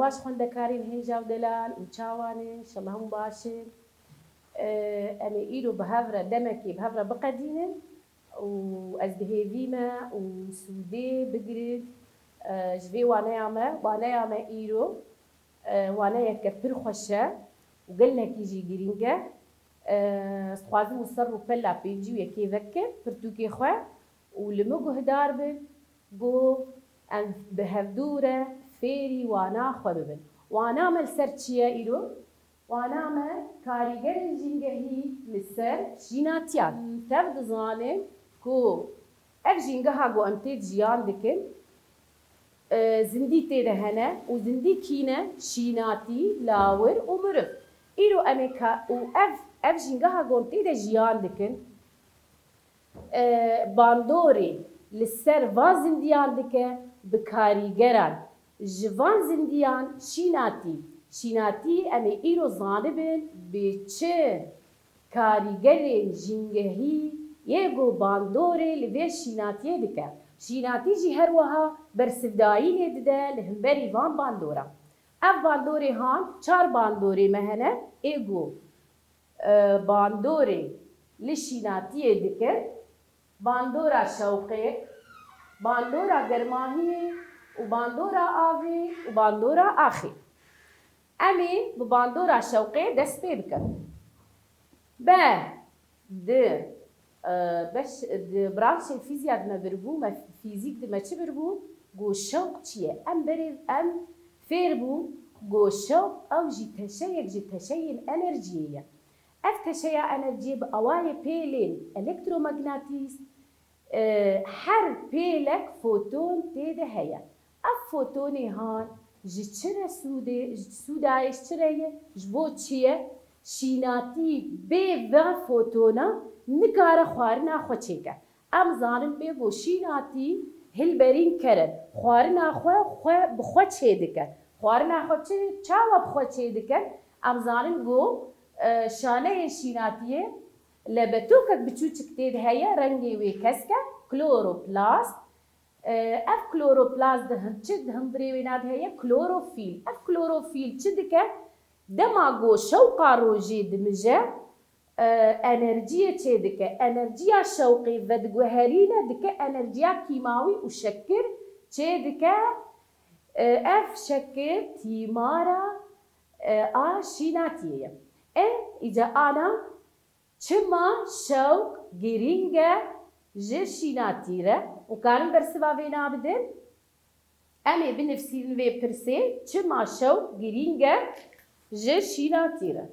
باش خوندەکارین هێژا و دەلال و چاوانێ ئینشەڵڵا هەموو باشن ئەمێ ئیرۆ بەهاورە دەمەکێ بەهاورە بقەدینن و ئەس بهێڤیمە و سوودێ بگرن ji vê waneya me îro waneyeke pir xweş e û gelekî jî girîng e dixwazim û ser û pela pêncî û yekê veke pirtûkê xwe û li min guhdar bin got em bi hevdû re fêrî wana xwe bibin. Wana me li ser çi ye îro? Wana me karîgerên jîngehî li ser jînatiyan. Tev dizanin ku ev jîngeha got em tê jiyan dikin zindî tê de hene û zindî kîne şînatî, lawir û miriv. Îro em ê û ev jîngeha got tê de jiyan dikin bandorê li ser van zindiyan dike bi karîgeran ji van zindiyan şînatî. Şînatî em ê îro zanibin bê çi karîgerên jîngehî yê got bandorê li vê şînatiyê dike. Şînatî jî her wiha bersivdayî lê dide li hemberî van bandora. Ev bandorê han çar bandorê me hene ê got bandorê li şînatiyê dikin, bandora şewqê, bandora germahiyê û bandora avê û bandora axê. Em ê bi bandora şewqê dest pê bikin. Me di branşê fîziya de me birbû, me fîzîk de me çi birbû? Got şewq çi ye? Em fêr bûn got şewq ew jî teşeyek ji teşeyên enerjiyê ye. Ev teşeya enerjiyê bi awayê pêlên elektromagnatîs her pêlek foton tê de heye. Ev fotonê han ji çi re sûdayê ji çi re ye? Ji bo çi ye? Şînatî bê ve fotona nikare xwarina xwe çêke. Em zanin bê got şînatî hilberîn kerin. Xwarina xwe bi xwe çê dike. Xwarina xwe çawa bi xwe çê dikin? Em zanin got şaneyên şînatiyê lebetokek biçûçik tê de heye rengê wê kesk e kloroplast. Ev kloroplast çi di hundirê wê ne de heye? Klorofîl. Ev klorofîl çi dike? Dema got şewqa rojê dimije enerjiyê çê dike. Enerjiya şewqê vediguherîne dike enerjiya kîmawî û şekir çê dike. Ev şekir tîmara a şînatiyê ye. Îca ana çima şewq girîng e ji şînatî re û karin bersiva vê nabidin? Em ê binivîsin vê pirsê çima şewq girîng e ji şînatî re.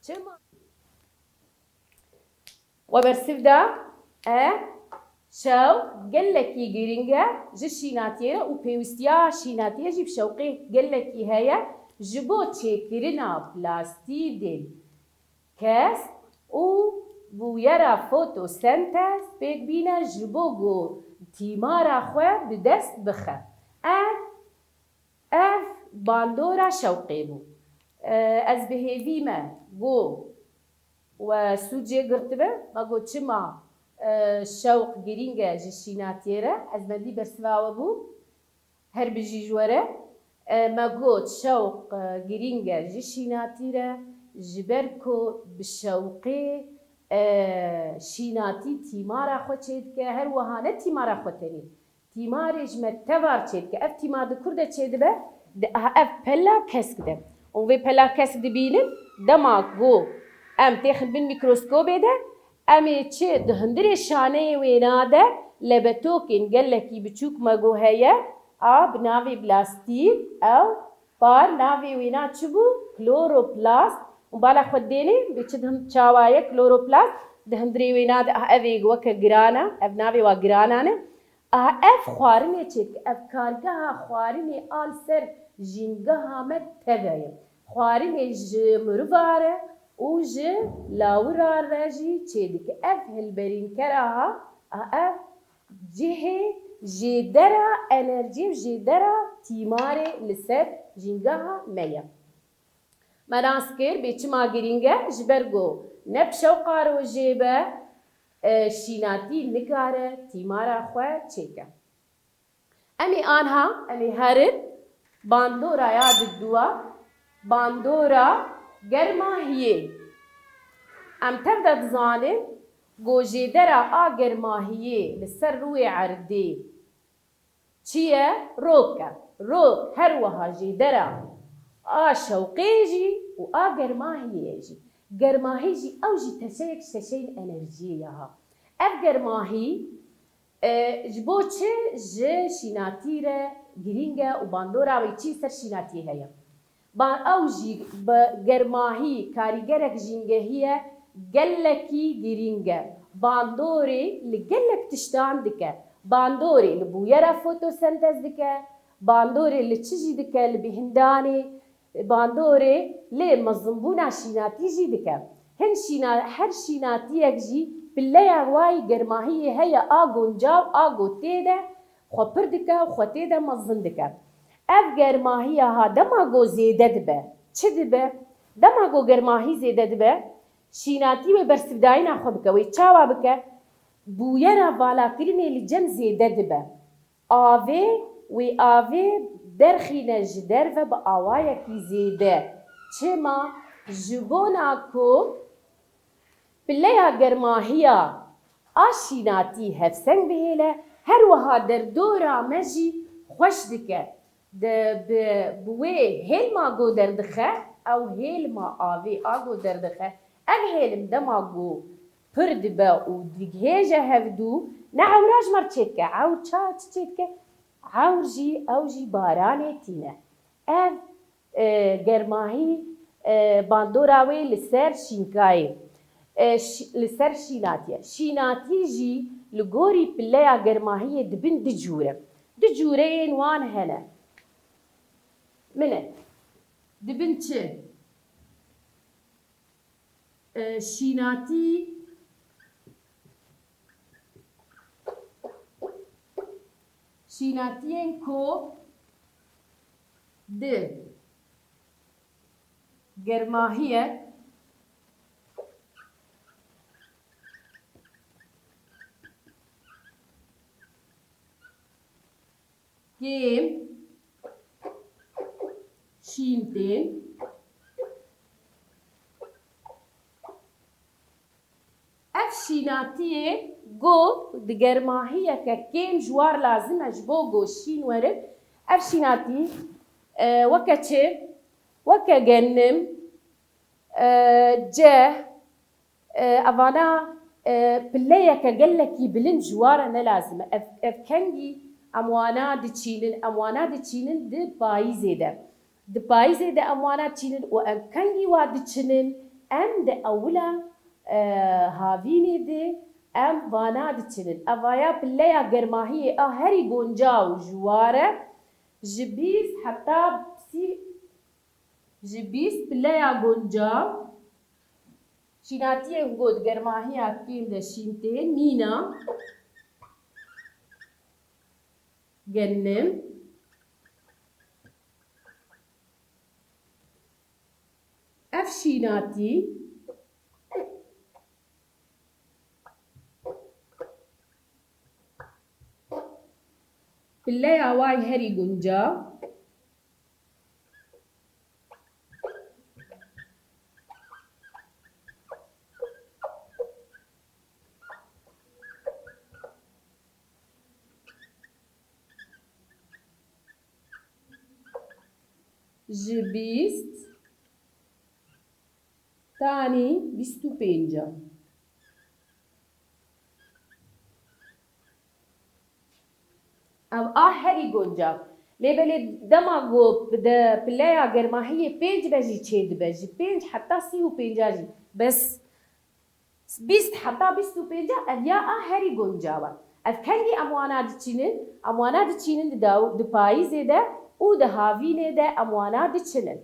Çima we bersiv da şewq gelekî girîng e ji şînatiyê re û pêwîstiya şînatiyê jî bi şewqê gelekî heye ji bo çêkirina plastîdên kesk û bûyera fotosentez pêk bîne ji bo got tîmara xwe bi dest bixe. Ev bandora şewqê bû. Ez bihêvîme got we sûcê girtibe me got çima şewq girîng e ji şînatiyê re ez medî bersiva we bû her bijî ji were me got şewq girîng e ji şînatî re ji ber ku bi şewqê şînatî tîmara xwe çê dike her wiha ne tîmara xwe tenê tîmarê ji me tevar çê dike. Ev tîmar di kur de çê dibe? Ev pela kesk de. û vê pela kesk dibînin dema got em têxin bin mîkroskopê de em ê çi di hundirê şaneyê wê nade lebetokên gelekî biçûk me got heye a bi navê plastîk ew par navê wê na çi bû? Kloroplast. û bala xwe dênê bê çi çawa ye kloroplast di hundirê wê nade ev ê weke giran e ev navê wa giranan e ev xwarinê çê dike. Ev kargeha xwarinê a li ser jîngeha me teve ye. Xwarinê ji miriva re û ji lawira re jî çê dike. Ev hilberînkera ev cihê jêdera enerjî jêdera tîmarê li ser jîngeha me ye. Me nas kir bê çima girîng e ji ber got ne bi şewqa rojê be şînatî nikare tîmara xwe çêke. Em ê anha em ê herin باندورا یاد دوا باندورا گرماهیه ام تبدا دزانن گوژیدرا آ گرماهیه لسر روی عردی چیه؟ روکه روک هر وها جیدرا آ شوقی جی و آ گرماهیه جی گرماهی جی او جی تشیک تشین انرژیه ها اف گرماهی جبو چه جه شیناتیره گرینگه و باندورا وی چی سر شیناتی هیا بان او جی گرماهی کاریگرک جینگهیه گلکی گرینگه باندوری لگلک تشتان دکه باندوری لبویرا فوتوسنتز دکه باندوری لچجی دکه لبهندانی باندوری لی مزنبونا شیناتی جی دکه هر شیناتی یک جی بلیا وای گرماهی هیا آگون جاو آگو تیده خو پر دکه خو تیده مزن دکه اف گرماهی ها دماغو زیده دبه چه دبه؟ دماغو گرماهی زیده دبه شیناتی و برسفدایی نخوا بکه وی چاوا بکه بویرا والا کرینه لجم زیده دبه آوه وی آوه درخینه جدر و با آوائه کی زیده چه ما جبونا کو بلیا گرماهی آشیناتی هفسنگ بهیله هر وها در دورا مجی خوش دکه بوی هیل ما گو دردخه او هیل ما آوی آگو دردخه اگ هیلم دما گو پرد با و دیگهجه هفدو نه عوراج مرچید که عور چاچ چید که عور جی او جی بارانه تینه اف گرماهی باندوراوی لسر شینکایی لسر شیناتیه شیناتی جی لگوری پلیا گرماهی دبن دجوره دجوره وان هنه منه دبن چه شیناتی شیناتیین کو ده گرماهیه گیم شینتین اف شیناتیه گو د گرماهیه که کیم جوار لازمه جبو گو شین ورد اف شیناتی وکه چه وکه گنم جه اوانا پلیه که گلکی بلند جواره نلازمه اف کنگی اموانا دچینن د پاییزه ده د پاییزه ده اموانا چینن و ام کنگی وا دچینن ام د اولا هاوینه ده ام وانا دچینن اوایا پلیا گرماهی هری گونجاو جواره جبیز حتی جبیز پلیا گونجاو شیناتیه گود گرماهی اکیم ده شینتین مینا گنم اف شیناتی پله آوای هری گنجا جبیست تانی 25 او هری گنجا لیبلی دما گو ده پلیا گرماهی 5 بجی چید بجی 5 حتی 35 جی بس 20 حتی 25 اویا هری گنجا و اف کنگی اموانا دچینن ده پاییزه ده او ده هاوینه ده اموانا دچینن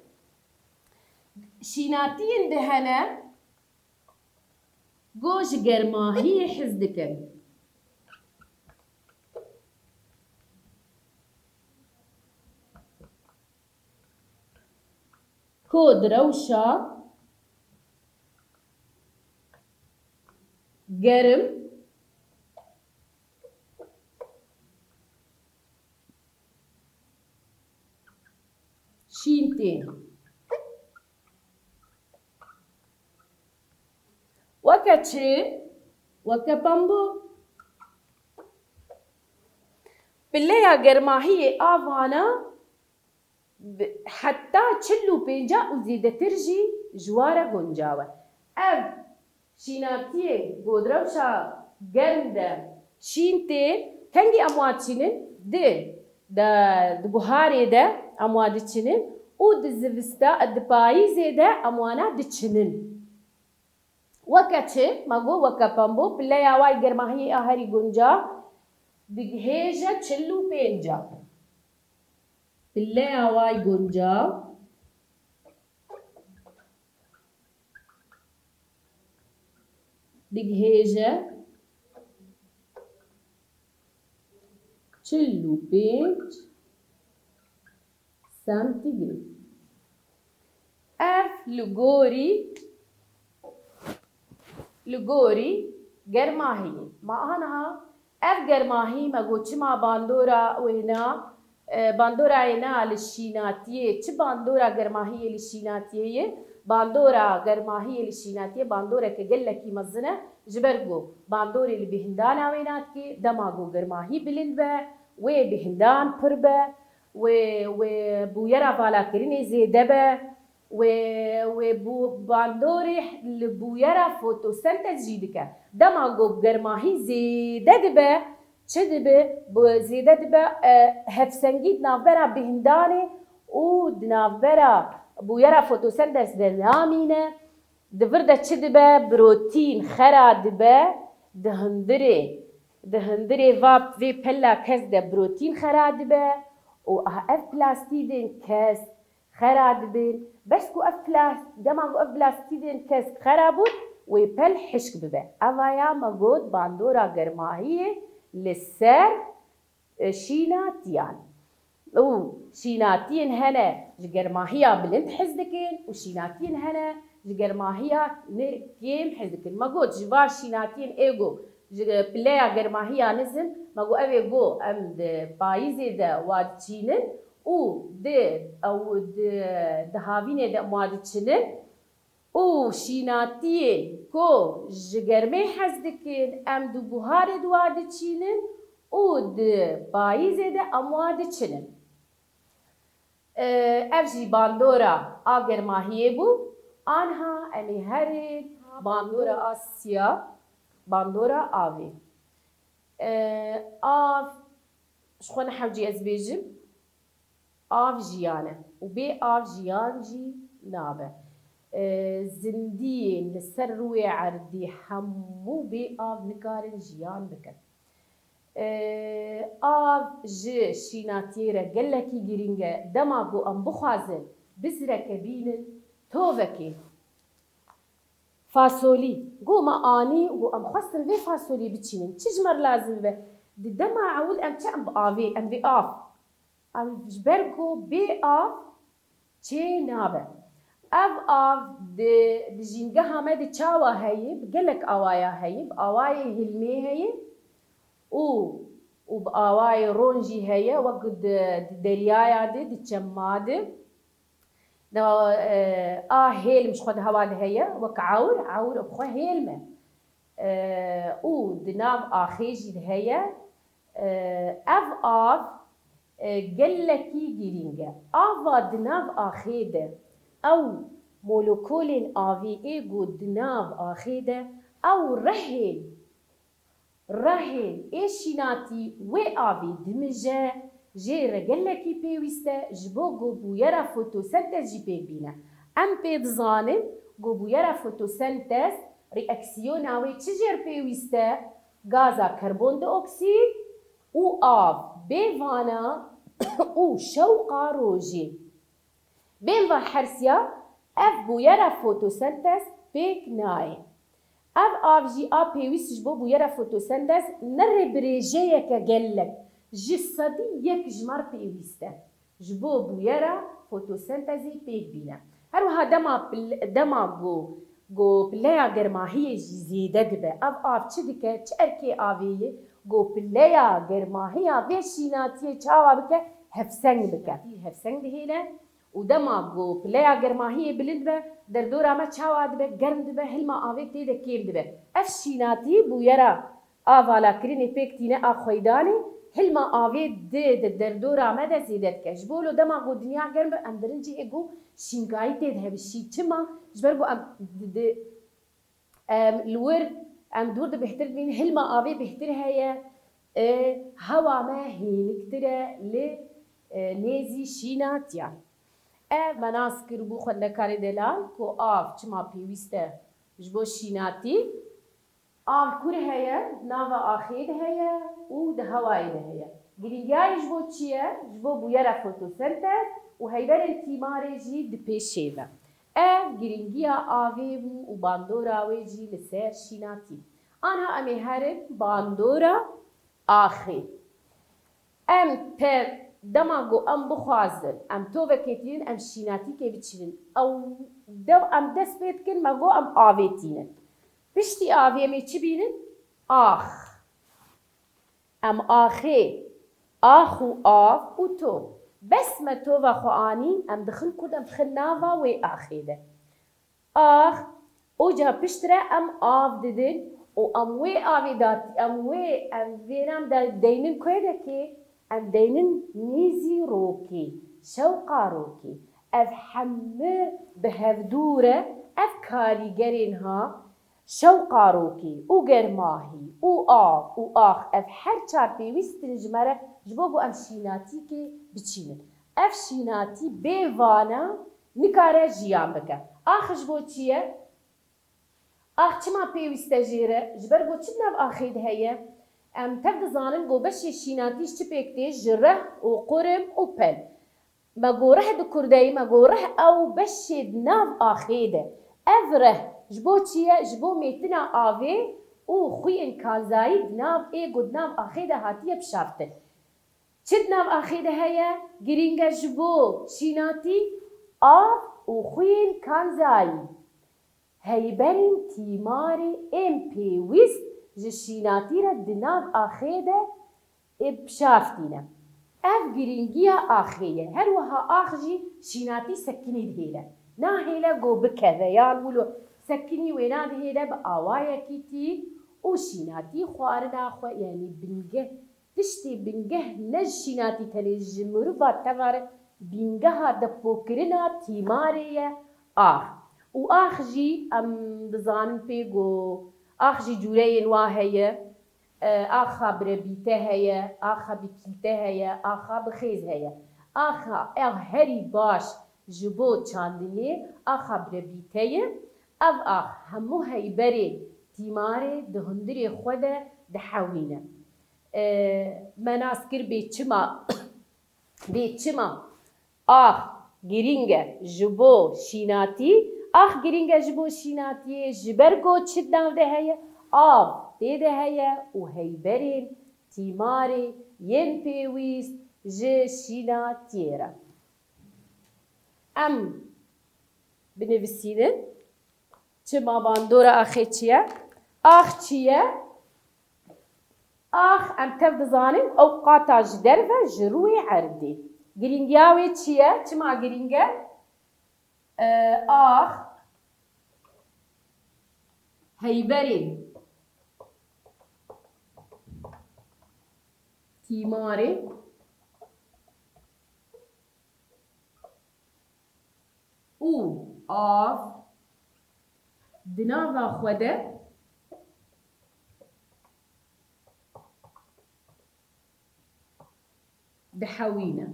شیناتین ده هنه گوش گرماهی حز دکن کود روشا گرم شينتين وكا تشي وكا بامبو بليا گرماهي آوانا حتى چلو پينجا وزيدة ترجي جوارا گنجاوه اف شيناتيه گودروشا گرم ده شينتين تنگي امواد چينن ده بوهاري ده امواد چينن و ده زفستا ده پايزه ده اموانا ده چينن وكا چه مگو وكا پامبو بليا واي گرماهي آهري گنجا بگهیجه چلو پینجا پله آوای گنجا بگهیجه چلو پینج سانتیگراد اف لگوری گرماهی ما آنها اف گرماهی مگو چما باندورا وینا باندورا اینا لشیناتیه چه باندورا گرماهی لشیناتیه باندورا گرماهی لشیناتیه باندورا که گلکی مزنه جبرگو باندوری اللي بهندان وينات كي دماغو گرماهي بلند به و بهندان پر به و بويرا بالا كريني زيده به و باندوري لبويرا فوتوسنتز جيدكه دماغو گرماهي زيده دبه چه دبه زيده دبه هفسنگيد نافبرا بهنداني و نافبرا بويرا فوتوسنتز دنامينه دفرده چه دبه بروتين خرا دبه دهندره واب في پلا کس ده بروتين خرا دبه و اف پلاستيدين کس خرا دبين بس كو اف دماغو اف بلاستيدين كس خرابود ويبل حشك ببه اوايا مگود باندورا گرماهي للسر شيناتيان و شيناتين هنا جگرماهيا بلند حزدكين و شيناتين هنا جگرماهيا نركيم حزدكين مگود جوار شيناتين ايگو بلايا گرماهيا نزل مگو اوه گو ام ده بايزي ده واد چينن و ده هاوینه ده مواده چنن و شیناتیه که جگرمه حز دکن ام دو بوهار دواده چینن و ده پاییزه ده امواده چنن افجی باندورا آگرماهیه بو آنها امی هرین باندورا آسیا باندورا آوی آف شخونه حوجی از بیجم آف جیانه و بی آف جیان جی نابه زندین لسر روی عردی همو بی آف نکارن جیان بکن آف جی شیناتیره گلکی گرینگه دماغو ام بخوازن بزرک بینن تووکی فاصولی گو ما آنی و ام خواستن وی فاصولی بچینن چجمر لازم به دما عول ام چه ام بآوی ام بی آف ام جبرگو بی آف چه نابه اف آف د جینگه همه د چاوا هیه بگلک آوایا هیه بآوای هلمی هیه و بآوای رونجی هیه وقت دریایا ده د چماده دا هیلم شخود هوا ده هیه وک عور بخواه هیلمه و دناف آخیجی ده هیه اف آف گلکی گیرینگه آوا دناف آخیده او مولکول آوی ایگو دناف آخیده او رهل ایشیناتی و آوی دمجه جه رگلکی پیوسته جبو گو بویرا فوتوسنتز جی پیگ بینه ام پید زانم گو بویرا فوتوسنتز ریاکسیون آوی چجر پیوسته گازا کربون دی اکسید و آب بیوانا و شوقا روجی بین و حرسیا اف بویرا فوتوسنتز پیگ نای اف آب جی آب پیوستش بو بویرا فوتوسنتز نر بریجه یکا گلک جسدی یک جمر پیوسته جبو بویرا فوتوسنتزی پیگ بینه هر وها دما گو پلیا گرماهی زیده دبه اف آب چه دکه چه ارکی آویه گو پلیا گرماهی آوی شیناتیه چاوا بکه هفسنگ بکه هفسنگ دهینه و dema ku pileya germahiyê bilind be derdora me çawa dibe germ dibe hilma avê tê de kêm dibe ev şînatî bûyera avalakirinê pêk tîne a xweydanê hilma avê di derdora me de zêde dike ji bo dema ku dinya germ be em birincî ê got şînkayî tê de hebe şî çima ji ber ku em li wir em dûr di bêhtir bînin hilma avê bêhtir heye hewa me hêniktir e li nêzî şînatiyan ev me nas kir bû xwendekarê delal ku av çima pêwîst e ji bo şînatî av kur heye nava axê de heye û di hewayê de heye girîngiyayê ji bo çi ye ji bo bûyera fotosentez û heyberên tîmarê jî di pêşê ve ev girîngiya avê bû û bandora wê jî li ser şînatî aniha em ê herin bandora axê em dema ku em bixwazin em tovekê tînin em şînatîkê biçînin ew em dest pê dikin me got em avê tînin piştî avê em ê çi bînin ax em axê ax û av û tov bes me tova xwe anîn em dixin ku em dixin nava wê axê de ax oca piştre em av didin û em wê avê da em vêram de deynin kêdekê em deynin nêzî rokê şewqa rokê ev hemû bi hevdûr e ev karîgerên ha şewqa rokê û germahî û av û ax ev her çar pêwîstin ji me re ji bo ku em şînatîkê biçînin ev şînatî bê vana nikare jiyan bike ax ji bo çi ye ax çima pêwîst e jê re ji ber ku çi nav axê de heye em tev dizanin ku beşê şînatî ji çi pêk tê ji reh û qurim û pel me got reh di kurdeyî me got reh ew beşê di nav axê de ev reh ji bo çi ye ji bo mêtina avê û xwiyên kanzayî di nav ê ku di nav axê de hatiye pişaftin çi di nav axê de heye girîng e ji bo şînatî av û xwiyên kanzayî heyberên tîmarê ên pêwîst ji şînatî re di nav axê de pişaftîne ev girîngiya axê ye her wiha ax jî şînatî sekinî dihêle nahêle ku bikeve yan wilo sekinî wê nadihêle bi awayekî tî û şînatî xwarina xwe yanî bingeh tiştê bingeh ne ji şînatî tenê ji mirova teva re bîngeha depokirina tîmarê ye ax û ax jî em dizanin pê got ax jî cûreyên wa heye axa birebîte heye axa bikîlte heye axa bixêz heye axa ev herî baş ji bo çandinê axa birebîte ye ev ax hemû heyberê tîmarê di hundirê xwe de dihewîne me nas kir bêçima ax girîng e ji bo şînatî ax girîng e ji bo şînatiyê ji ber ku çi nav de heye av tê de heye û heyberên tîmarê yên pêwîst ji şînatiyê re em binivîsînin çima bandora axê çi ye ax çi ye ax em tev dizanin ew qata ji derve ji rûyê erdê girîngiya wê çi ye çima girîng e ax heyberên tîmarê û av di nava xwe de dihewîne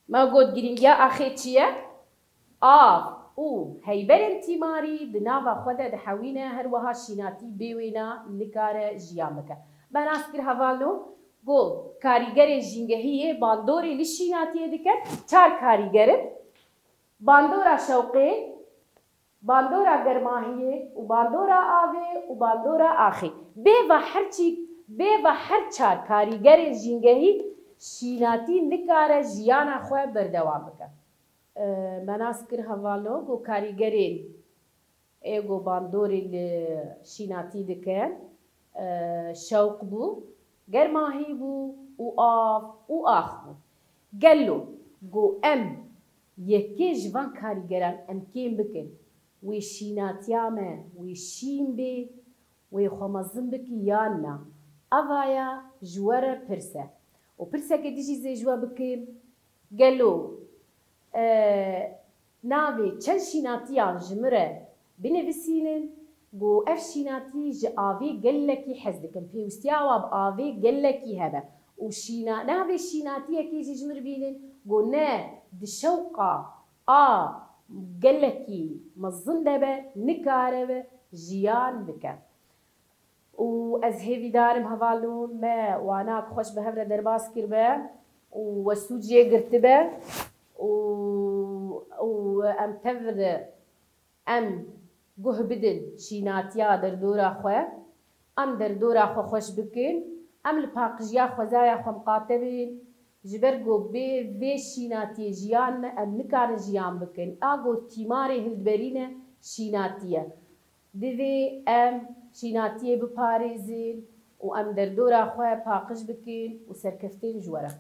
me got girîngiya axê çi ye av û heyberên tîmarî di nava xwe de dihewîne her wiha şînatî bê wê na nikare jiyan bike me nas kir hevalno got karîgerên jîngehiyê bandorê li şînatiyê dike çar karîgerin bandora şewqê bandora germahiyê û bandora avê û bandora axê bêva her çar karîgerên jîngehî şînatî nikare jiyana xwe berdewam bike me nas kir hevalno got karîgerên ê got bandorê li şînatî dikin şewq bû گەرماهی بوو و ئاڤ و ئاخ بوو گەلۆ گۆ ئەم یەکێ ji van karîgeran em kêm bikin wê şînatiya me wê şîn bê wê xwe mezin bikî yan na eva ya ji we re pirs e û pirsekê dijî zê ji we bikim gelo navê çend şînatiyan ji min re binivîsînin got ev şînatî ji avê gelekî hez dikim pêwîstiya we bi avê gelekî hebe û navê şînatiyekê jî ji min re bînin got ne di şewqa a gelekî mezin de be nikare jiyan bike û ez hêvî darim hevalûn me wanak xweş bi hev re derbas kiribe û westûciyê girtibe û em tev re em guh bidin şînatiya derdora xwe em derdora xwe xweş bikin em li paqijiya xwezaya xwe miqate bin ji ber got bê vê şînatiyê jiyan me em nikarin jiyan bikin a got tîmarê hilberîne şînatî ye divê em şînatiyê biparêzin û em derdora xwe paqij bikin û serkeftên ji we re